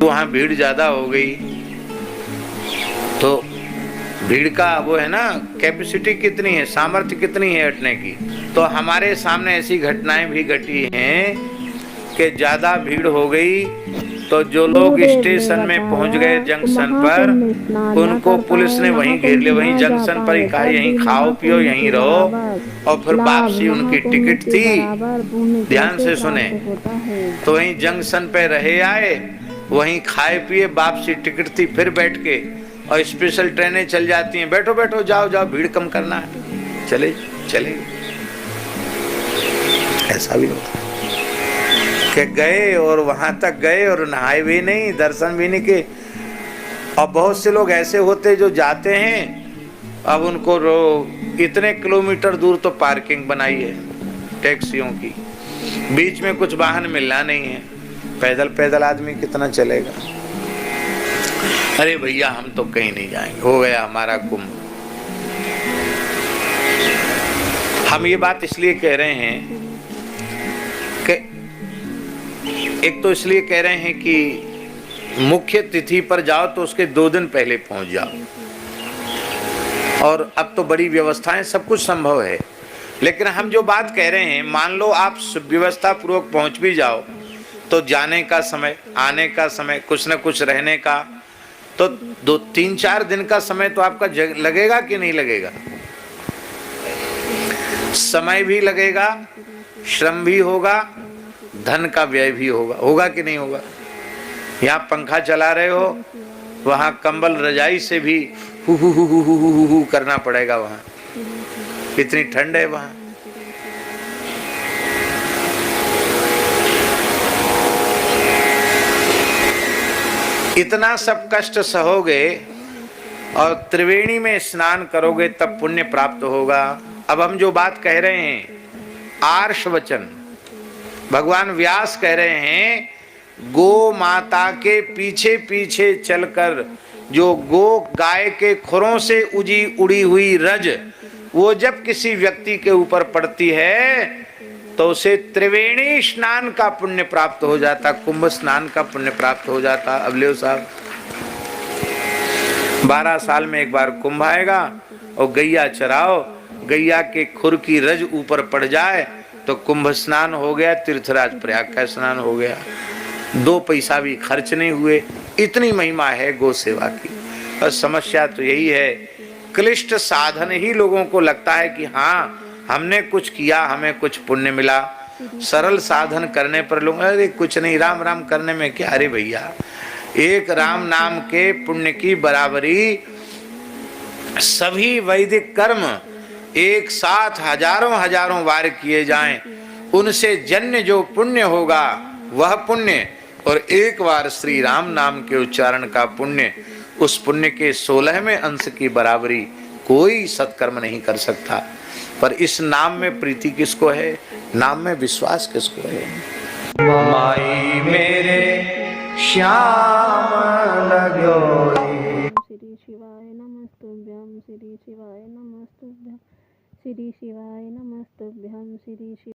वहाँ भीड़ ज्यादा हो गई तो भीड़ का वो है ना, कैपेसिटी कितनी है, सामर्थ्य कितनी है हटने की। तो हमारे सामने ऐसी घटनाएं भी घटी हैं कि ज्यादा भीड़ हो गई तो जो लोग स्टेशन में पहुंच गए जंक्शन पर, उनको पुलिस ने वहीं घेर लिया, वहीं जंक्शन पर ही कहा यहीं खाओ पियो यहीं रहो। और फिर वापसी उनकी टिकट थी, ध्यान से सुने, तो वहीं जंक्शन पे रहे आए, वहीं खाए पिए, वापसी टिकट थी, फिर बैठ के, और स्पेशल ट्रेनें चल जाती हैं, बैठो बैठो जाओ जाओ भीड़ कम करना है, चले चले। ऐसा भी होता कि गए और वहां तक गए और नहाए भी नहीं, दर्शन भी नहीं किए। और बहुत से लोग ऐसे होते जो जाते हैं, अब उनको इतने किलोमीटर दूर तो पार्किंग बनाई है टैक्सियों की, बीच में कुछ वाहन मिलना नहीं है, पैदल पैदल आदमी कितना चलेगा। अरे भैया हम तो कहीं नहीं जाएंगे, हो गया हमारा कुंभ। हम ये बात इसलिए कह रहे हैं कि एक तो इसलिए कह रहे हैं कि मुख्य तिथि पर जाओ तो उसके 2 दिन पहले पहुंच जाओ, और अब तो बड़ी व्यवस्थाएं, सब कुछ संभव है। लेकिन हम जो बात कह रहे हैं, मान लो आप व्यवस्था पूर्वक पहुंच भी जाओ तो जाने का समय, आने का समय, कुछ न कुछ रहने का, तो 2-3-4 दिन का समय तो आपका लगेगा कि नहीं लगेगा? समय भी लगेगा, श्रम भी होगा, धन का व्यय भी होगा, होगा कि नहीं होगा? यहाँ पंखा चला रहे हो, वहाँ कंबल रजाई से भी हु करना पड़ेगा, वहाँ कितनी ठंड है वहाँ। इतना सब कष्ट सहोगे और त्रिवेणी में स्नान करोगे तब पुण्य प्राप्त होगा। अब हम जो बात कह रहे हैं, आर्ष वचन, भगवान व्यास कह रहे हैं, गो माता के पीछे पीछे चलकर जो गो गाय के खुरों से उड़ी हुई रज, वो जब किसी व्यक्ति के ऊपर पड़ती है तो उसे त्रिवेणी स्नान का पुण्य प्राप्त हो जाता, कुंभ स्नान का पुण्य प्राप्त हो जाता। अब लियो साहब, 12 साल में एक बार कुंभ आएगा और गैया चराओ, गैया के खुर की रज ऊपर पड़ जाए तो कुंभ स्नान हो गया, तीर्थराज प्रयाग का स्नान हो गया, 2 पैसा भी खर्च नहीं हुए। इतनी महिमा है गौ सेवा की। और समस्या तो यही है, क्लिष्ट साधन ही लोगों को लगता है कि हाँ हमने कुछ किया, हमें कुछ पुण्य मिला। सरल साधन करने पर लोग अरे कुछ नहीं, राम राम करने में क्या। अरे भैया, एक राम नाम के पुण्य की बराबरी सभी वैदिक कर्म एक साथ हजारों बार किए जाएं, उनसे जन्य जो पुण्य होगा वह पुण्य, और एक बार श्री राम नाम के उच्चारण का पुण्य, उस पुण्य के 16वें अंश की बराबरी कोई सत्कर्म नहीं कर सकता। पर इस नाम में प्रीति किसको है, नाम में विश्वास किसको है? माई मेरे श्याम लग्यो